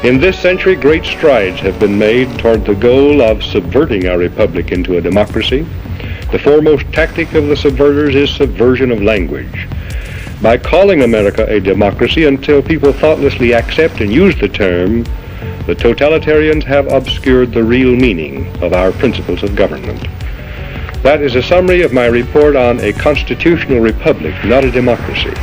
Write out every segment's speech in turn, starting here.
In this century, great strides have been made toward the goal of subverting our republic into a democracy. The foremost tactic of the subverters is subversion of language. By calling America a democracy until people thoughtlessly accept and use the term, the totalitarians have obscured the real meaning of our principles of government. That is a summary of my report on a constitutional republic, not a democracy.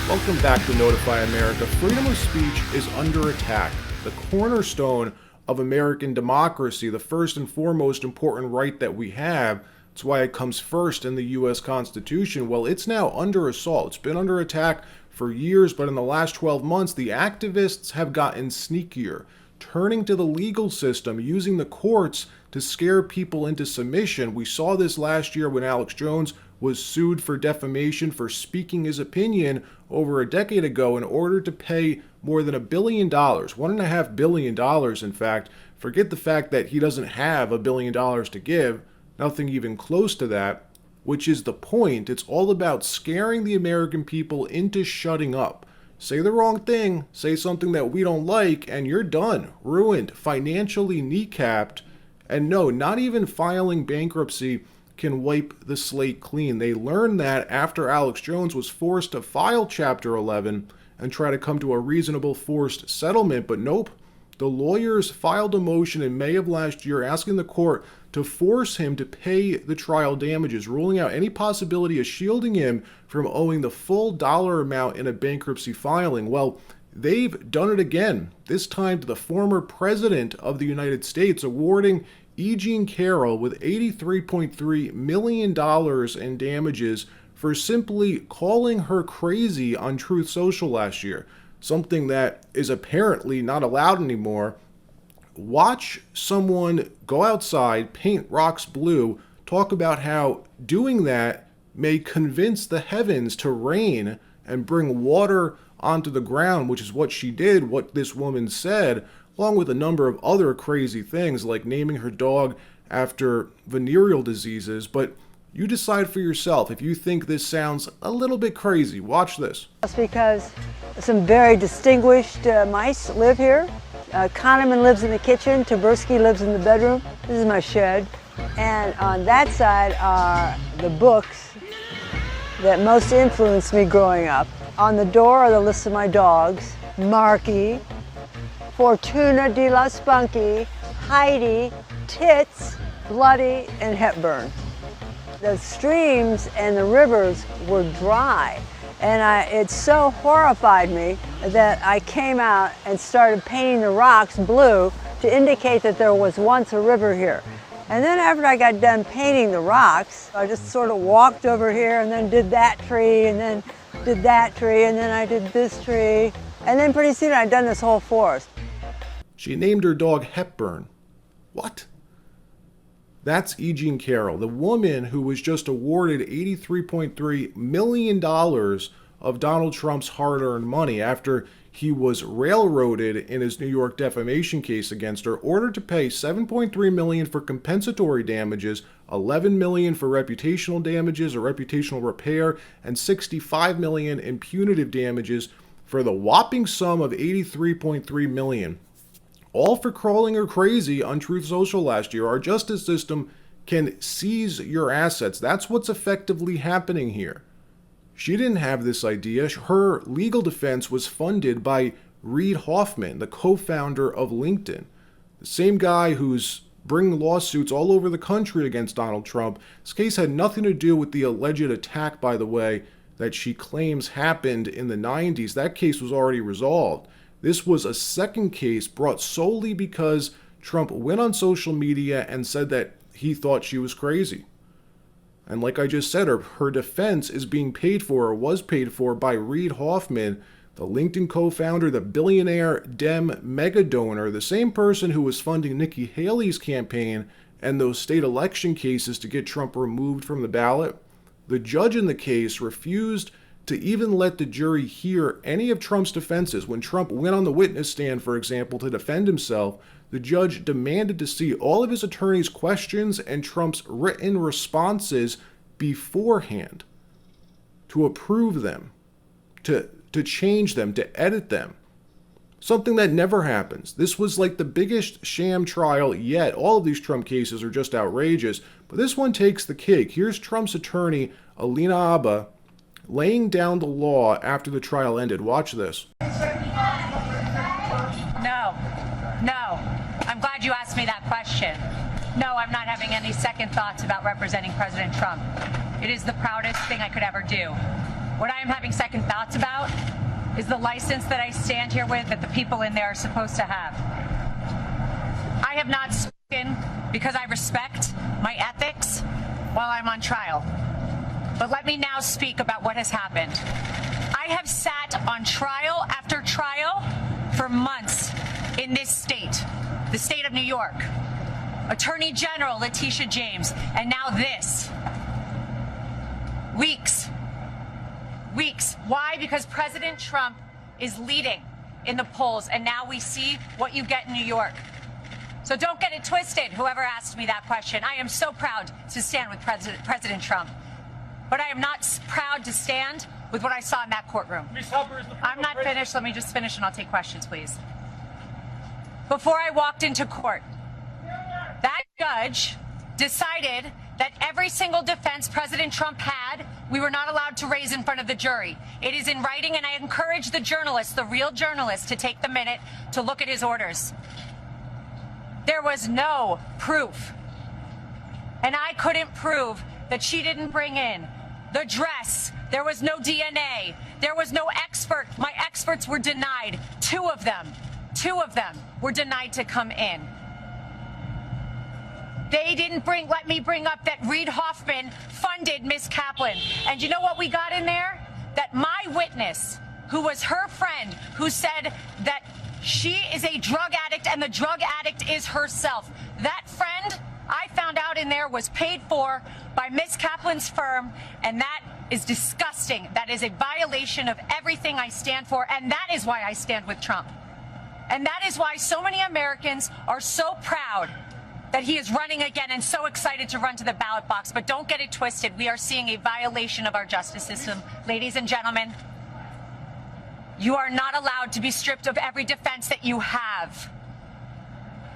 Welcome back to Notify America. Freedom of speech is under attack. The cornerstone of American democracy, the first and foremost important right that we have. That's why it comes first in the U.S. Constitution. Well, it's now under assault. It's been under attack for years, but in the last 12 months, the activists have gotten sneakier, turning to the legal system, using the courts to scare people into submission. We saw this last year when Alex Jones was sued for defamation for speaking his opinion over a decade ago in order to pay more than $1 billion, $1.5 billion, in fact. Forget the fact that he doesn't have $1 billion to give, nothing even close to that, which is the point. It's all about scaring the American people into shutting up. Say the wrong thing, say something that we don't like, and you're done, ruined, financially kneecapped. And no, not even filing bankruptcy can wipe the slate clean. They learned that after Alex Jones was forced to file Chapter 11 and try to come to a reasonable forced settlement, but nope. The lawyers filed a motion in May of last year asking the court to force him to pay the trial damages, ruling out any possibility of shielding him from owing the full dollar amount in a bankruptcy filing. Well, they've done it again, this time to the former president of the United States, awarding Carroll with $83.3 million in damages for simply calling her crazy on Truth Social last year, something that is apparently not allowed anymore. Watch someone go outside, paint rocks blue, talk about how doing that may convince the heavens to rain and bring water onto the ground, which is what she did, what this woman said, along with a number of other crazy things like naming her dog after venereal diseases. But you decide for yourself if you think this sounds a little bit crazy. Watch this. That's because some very distinguished mice live here. Kahneman lives in the kitchen. Tversky lives in the bedroom. This is my shed. And on that side are the books that most influenced me growing up. On the door are the list of my dogs: Marky, Fortuna de la Spunky, Heidi, Tits, Bloody, and Hepburn. The streams and the rivers were dry, and it so horrified me that I came out and started painting the rocks blue to indicate that there was once a river here. And then after I got done painting the rocks, I just sort of walked over here and then did that tree, and then did that tree, and then I did this tree. And then pretty soon I'd done this whole forest. She named her dog Hepburn. What? That's Carroll, the woman who was just awarded $83.3 million of Donald Trump's hard-earned money after he was railroaded in his New York defamation case against her, ordered to pay $7.3 million for compensatory damages, $11 million for reputational damages or reputational repair, and $65 million in punitive damages for the whopping sum of $83.3 million. All for calling her crazy on Truth Social last year. Our justice system can seize your assets. That's what's effectively happening here. She didn't have this idea. Her legal defense was funded by Reid Hoffman, the co-founder of LinkedIn, the same guy who's bringing lawsuits all over the country against Donald Trump. This case had nothing to do with the alleged attack, by the way, that she claims happened in the 90s. That case was already resolved. This was a second case brought solely because Trump went on social media and said that he thought she was crazy. And like I just said, her defense is being paid for, or was paid for, by Reid Hoffman, the LinkedIn co-founder, the billionaire Dem mega donor, the same person who was funding Nikki Haley's campaign and those state election cases to get Trump removed from the ballot. The judge in the case refused to even let the jury hear any of Trump's defenses. When Trump went on the witness stand, for example, to defend himself, the judge demanded to see all of his attorney's questions and Trump's written responses beforehand to approve them, to change them, to edit them. Something that never happens. This was like the biggest sham trial yet. All of these Trump cases are just outrageous, but this one takes the cake. Here's Trump's attorney, Alina Abba, laying down the law after the trial ended. Watch this. No. I'm glad you asked me that question. No, I'm not having any second thoughts about representing President Trump. It is the proudest thing I could ever do. What I am having second thoughts about is the license that I stand here with that the people in there are supposed to have. I have not spoken because I respect my ethics while I'm on trial. But let me now speak about what has happened. I have sat on trial after trial for months in this state, the state of New York. Attorney General Letitia James, and now this. Weeks. Why? Because President Trump is leading in the polls, and now we see what you get in New York. So don't get it twisted, whoever asked me that question. I am so proud to stand with President Trump. But I am not proud to stand with what I saw in that courtroom. I'm not finished. Let me just finish and I'll take questions, please. Before I walked into court, that judge decided that every single defense President Trump had, we were not allowed to raise in front of the jury. It is in writing, and I encourage the journalists, the real journalists, to take the minute to look at his orders. There was no proof. And I couldn't prove that she didn't bring in the dress. There was no DNA. There was no expert. My experts were denied. Two of them were denied to come in. They didn't let me bring up that Reid Hoffman funded Miss Kaplan. And you know what we got in there? That my witness, who was her friend, who said that she is a drug addict and the drug addict is herself. That friend, I found out in there, was paid for by Miss Kaplan's firm, and that is disgusting. That is a violation of everything I stand for, and that is why I stand with Trump. And that is why so many Americans are so proud that he is running again and so excited to run to the ballot box. But don't get it twisted. We are seeing a violation of our justice system. Ladies and gentlemen, you are not allowed to be stripped of every defense that you have.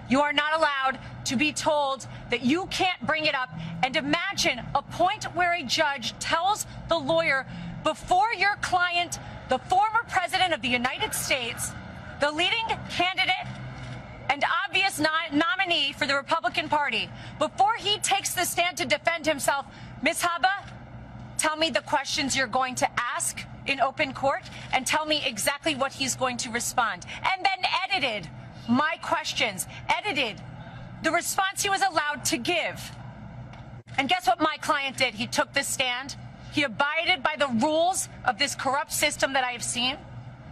You are not allowed to be told that you can't bring it up. And imagine a point where a judge tells the lawyer, before your client, the former president of the United States, the leading candidate and obvious nominee for the Republican Party, before he takes the stand to defend himself, Ms. Haba, tell me the questions you're going to ask in open court and tell me exactly what he's going to respond. And then edited my questions, edited the response he was allowed to give. And guess what my client did? He took the stand. He abided by the rules of this corrupt system that I have seen.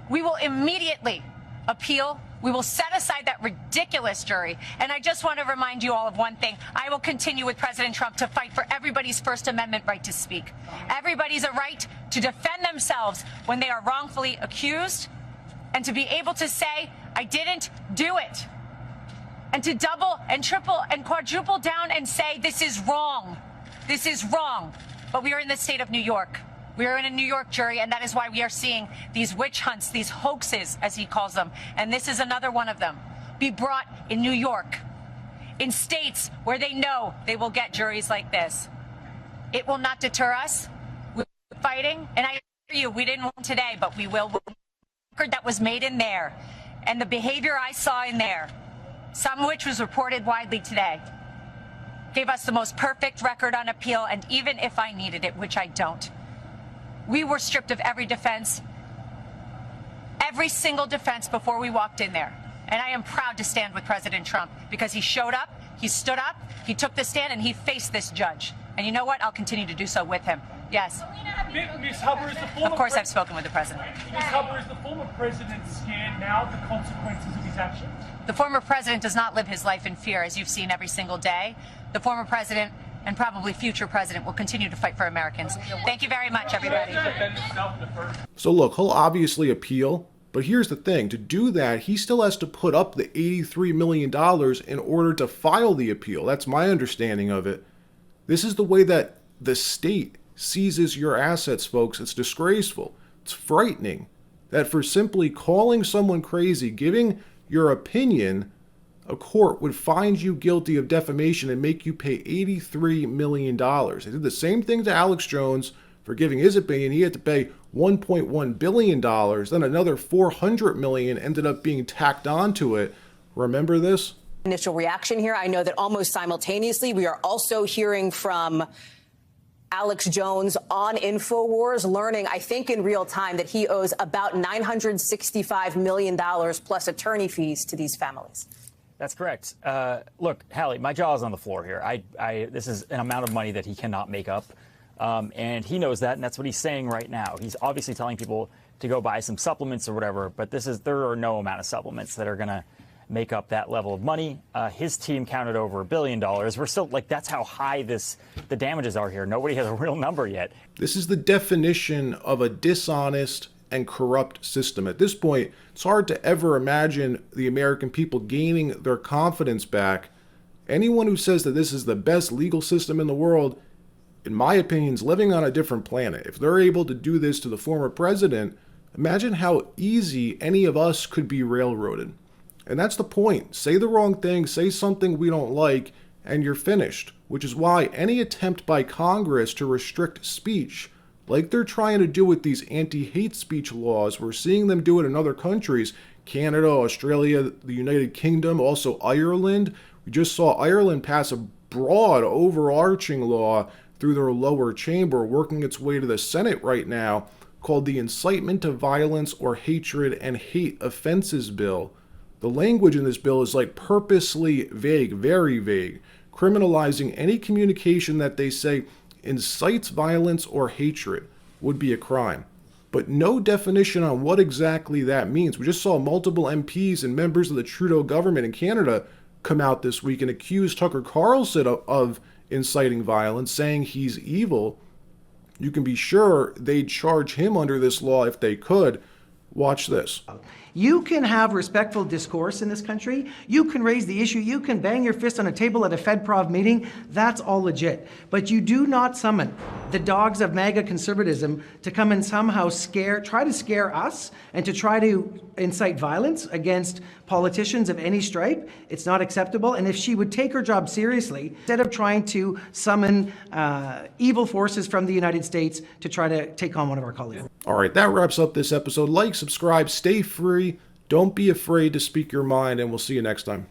We will immediately appeal. We will set aside that ridiculous jury. And I just want to remind you all of one thing. I will continue with President Trump to fight for everybody's First Amendment right to speak. Everybody's a right to defend themselves when they are wrongfully accused, and to be able to say, I didn't do it. And to double and triple and quadruple down and say, this is wrong. This is wrong. But we are in the state of New York. We are in a New York jury, and that is why we are seeing these witch hunts, these hoaxes, as he calls them. And this is another one of them. Be brought in New York, in states where they know they will get juries like this. It will not deter us. We're fighting. And I assure you, we didn't win today, but we will win. The record that was made in there and the behavior I saw in there, some of which was reported widely today, gave us the most perfect record on appeal. And even if I needed it, which I don't, we were stripped of every defense, every single defense before we walked in there. And I am proud to stand with President Trump because he showed up, he stood up, he took the stand, and he faced this judge. And you know what? I'll continue to do so with him. Yes. Ms. Hubbard, is the former Of course I've spoken with the president. Ms. Hubbard, is the former president scared now of the consequences of his actions? The former president does not live his life in fear, as you've seen every single day. The former president and probably future president will continue to fight for Americans. Thank you very much, everybody. So look, he'll obviously appeal, but here's the thing. To do that, he still has to put up the $83 million in order to file the appeal. That's my understanding of it. This is the way that the state seizes your assets, folks. It's disgraceful. It's frightening. that for simply calling someone crazy, giving your opinion, a court would find you guilty of defamation and make you pay $83 million. They did the same thing to Alex Jones for giving his opinion. He had to pay $1.1 billion. Then another $400 million ended up being tacked onto it. Remember this? Initial reaction here. I know that almost simultaneously, we are also hearing from Alex Jones on InfoWars, learning, I think in real time, that he owes about $965 million plus attorney fees to these families. That's correct. Look, Hallie, my jaw is on the floor here. This is an amount of money that he cannot make up, and he knows that, and that's what he's saying right now. He's obviously telling people to go buy some supplements or whatever, but there are no amount of supplements that are going to make up that level of money. His team counted over $1 billion. We're still, that's how high the damages are here. Nobody has a real number yet. This is the definition of a dishonest and corrupt system. At this point, it's hard to ever imagine the American people gaining their confidence back. Anyone who says that this is the best legal system in the world, in my opinion, is living on a different planet. If they're able to do this to the former president, imagine how easy any of us could be railroaded. And that's the point. Say the wrong thing, say something we don't like, and you're finished. Which is why any attempt by Congress to restrict speech, like they're trying to do with these anti-hate speech laws, we're seeing them do it in other countries, Canada, Australia, the United Kingdom, also Ireland. We just saw Ireland pass a broad, overarching law through their lower chamber, working its way to the Senate right now, called the Incitement to Violence or Hatred and Hate Offenses Bill. The language in this bill is purposely vague, very vague, criminalizing any communication that they say incites violence or hatred would be a crime. But no definition on what exactly that means. We just saw multiple MPs and members of the Trudeau government in Canada come out this week and accuse Tucker Carlson of inciting violence, saying he's evil. You can be sure they'd charge him under this law if they could. Watch this. You can have respectful discourse in this country. You can raise the issue. You can bang your fist on a table at a FedProv meeting. That's all legit. But you do not summon the dogs of MAGA conservatism to come and somehow try to scare us and to try to incite violence against politicians of any stripe. It's not acceptable. And if she would take her job seriously, instead of trying to summon evil forces from the United States to try to take on one of our colleagues. All right, that wraps up this episode. Like, subscribe, stay free. Don't be afraid to speak your mind, and we'll see you next time.